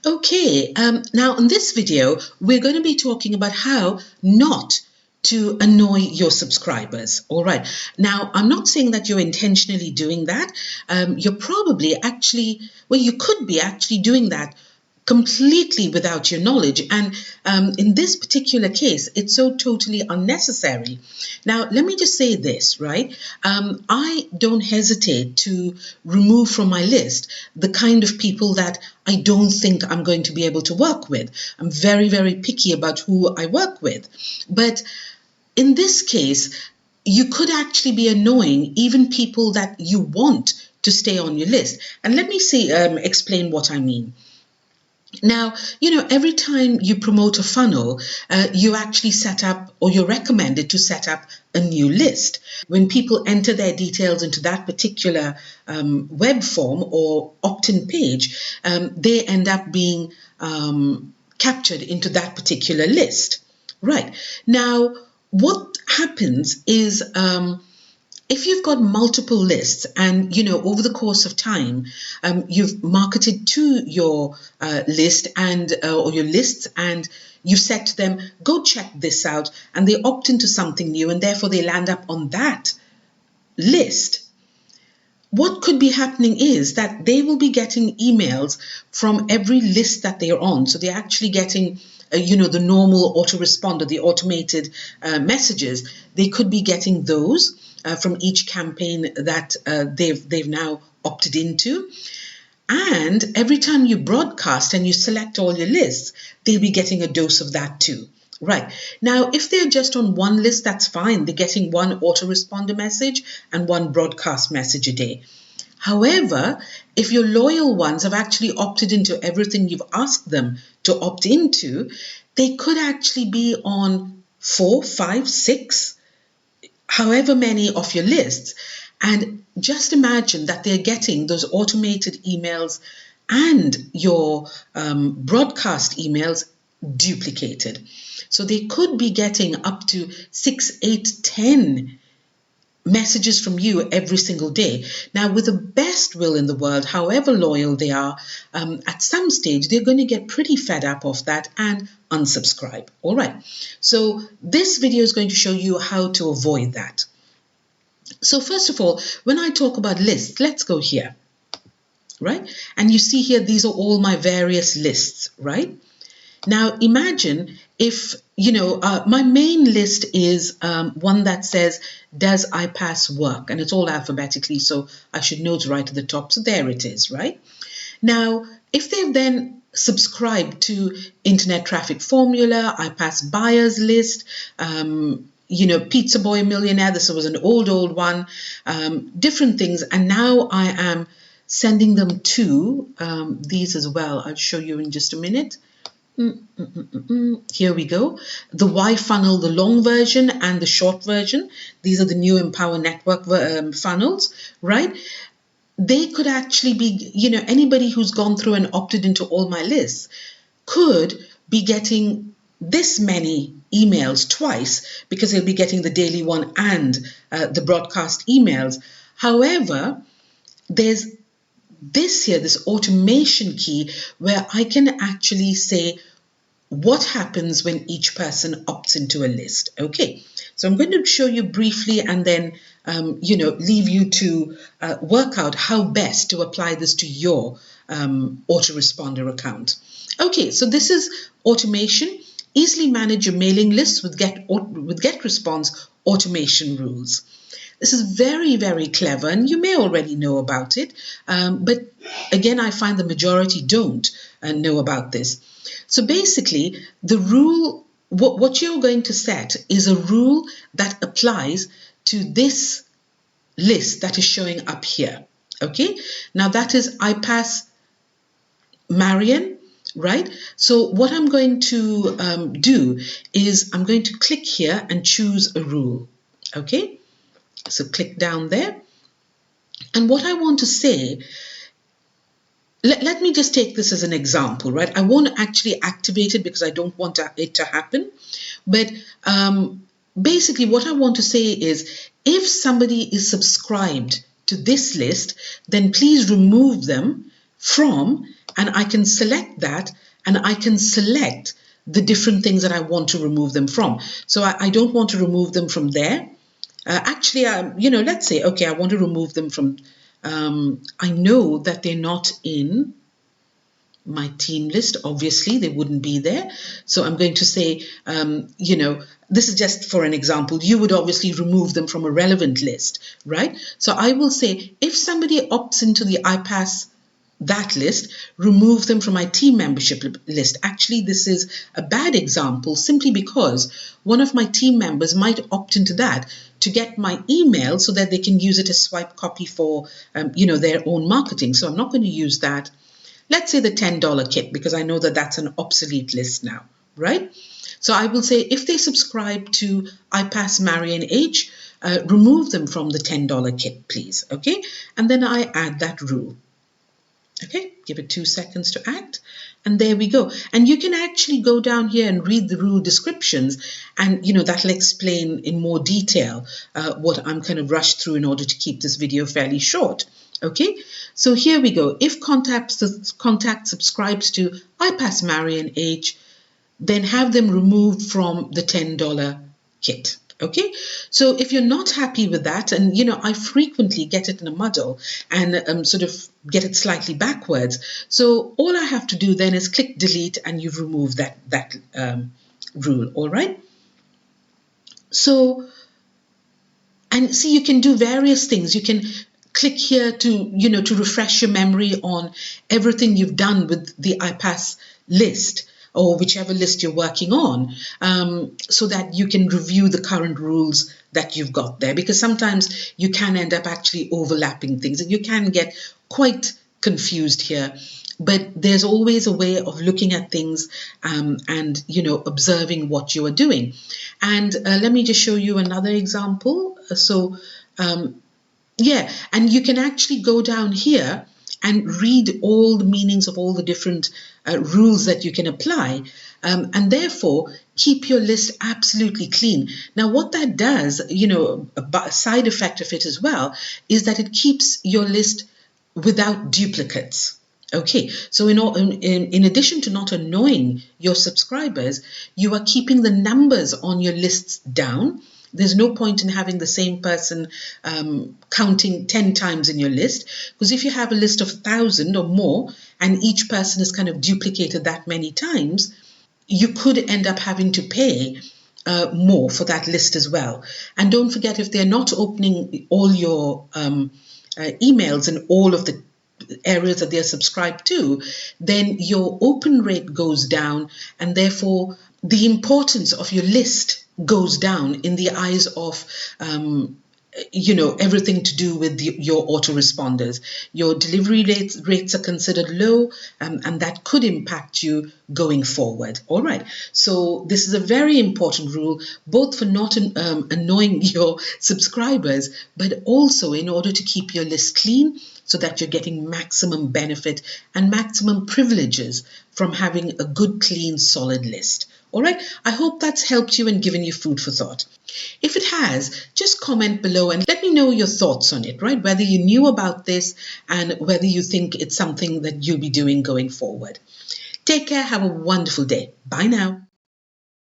Okay, now in this video, we're going to be talking about how not to annoy your subscribers. All right. Now, I'm not saying that you're intentionally doing that. You're probably actually, well, you could be actually doing that completely without your knowledge. And in this particular case, it's so totally unnecessary. Now, let me just say this, right? I don't hesitate to remove from my list the kind of people that I don't think I'm going to be able to work with. I'm very, very picky about who I work with. But in this case, you could actually be annoying even people that you want to stay on your list. And let me explain what I mean. Now, every time you promote a funnel, you actually set up, or you're recommended to set up a new list. When people enter their details into that particular web form or opt-in page, they end up being captured into that particular list. Right. Now, what happens is if you've got multiple lists and, over the course of time, you've marketed to your list or your lists, and you've said to them, go check this out, and they opt into something new, and therefore they land up on that list. What could be happening is that they will be getting emails from every list that they're on. So they're actually getting the normal autoresponder, the automated messages. They could be getting those from each campaign that they've now opted into. And every time you broadcast and you select all your lists, they'll be getting a dose of that too. Right. Now, if they're just on one list, that's fine. They're getting one autoresponder message and one broadcast message a day. However, if your loyal ones have actually opted into everything you've asked them to opt into, they could actually be on 4, 5, 6, however many of your lists. And just imagine that they're getting those automated emails and your broadcast emails duplicated. So they could be getting up to 6, 8, 10 messages from you every single day. Now, with the best will in the world, however loyal they are, at some stage, they're going to get pretty fed up of that and unsubscribe. All right. So this video is going to show you how to avoid that. So first of all, when I talk about lists, let's go here, right? And you see here, these are all my various lists, right? Now, imagine if, my main list is one that says, does iPass work? And it's all alphabetically, so I should know to right at the top. So there it is, right? Now, if they've then subscribed to Internet Traffic Formula, iPass Buyers List, Pizza Boy Millionaire, this was an old one, different things. And now I am sending them to these as well. I'll show you in just a minute. Here we go. The Y funnel, the long version and the short version. These are the new Empower Network funnels, right? They could actually be, anybody who's gone through and opted into all my lists could be getting this many emails twice, because they'll be getting the daily one and the broadcast emails. However, there's this automation key where I can actually say what happens when each person opts into a list. Okay, so I'm going to show you briefly and then, leave you to work out how best to apply this to your autoresponder account. Okay, so this is automation. Easily manage your mailing list with GetResponse automation rules. This is very, very clever, and you may already know about it. But again, I find the majority don't know about this. So basically, the rule, what you're going to set is a rule that applies to this list that is showing up here. Okay, now that is iPass Marion, right? So what I'm going to do is I'm going to click here and choose a rule. Okay. So click down there. And what I want to say, let me just take this as an example, right? I won't actually activate it because I don't want it to happen. But basically what I want to say is, if somebody is subscribed to this list, then please remove them from and I can select that, and I can select the different things that I want to remove them from. So I don't want to remove them from there. Actually, let's say, okay, I want to remove them from, I know that they're not in my team list. Obviously, they wouldn't be there. So I'm going to say, this is just for an example. You would obviously remove them from a relevant list, right? So I will say, if somebody opts into the iPass that list, remove them from my team membership list. Actually, this is a bad example simply because one of my team members might opt into that to get my email so that they can use it as swipe copy for, their own marketing. So I'm not going to use that. Let's say the $10 kit, because I know that that's an obsolete list now, right? So I will say, if they subscribe to iPass Marion H, remove them from the $10 kit, please. Okay. And then I add that rule. Okay, give it 2 seconds to act, and there we go. And you can actually go down here and read the rule descriptions, and that'll explain in more detail what I'm kind of rushed through in order to keep this video fairly short. Okay, so here we go. If contact subscribes to iPass Marion H, then have them removed from the $10 kit. Okay, so if you're not happy with that, and I frequently get it in a muddle and sort of get it slightly backwards, so all I have to do then is click delete, and you've removed that rule. All right. So, and see, you can do various things. You can click here to refresh your memory on everything you've done with the iPass list, or whichever list you're working on, so that you can review the current rules that you've got there, because sometimes you can end up actually overlapping things and you can get quite confused here. But there's always a way of looking at things and observing what you are doing. And let me just show you another example. And you can actually go down here and read all the meanings of all the different rules that you can apply, and therefore keep your list absolutely clean. Now, what that does, a side effect of it as well, is that it keeps your list without duplicates. Okay, so in addition to not annoying your subscribers, you are keeping the numbers on your lists down. There's no point in having the same person counting 10 times in your list, because if you have a list of 1,000 or more and each person has kind of duplicated that many times, you could end up having to pay more for that list as well. And don't forget, if they're not opening all your emails in all of the areas that they're subscribed to, then your open rate goes down, and therefore the importance of your list goes down in the eyes of everything to do with your autoresponders. Your delivery rates are considered low, and that could impact you going forward. All right, so this is a very important rule, both for not annoying your subscribers, but also in order to keep your list clean, so that you're getting maximum benefit and maximum privileges from having a good, clean, solid list. All right, I hope that's helped you and given you food for thought. If it has, just comment below and let me know your thoughts on it, right? Whether you knew about this and whether you think it's something that you'll be doing going forward. Take care, have a wonderful day. Bye now.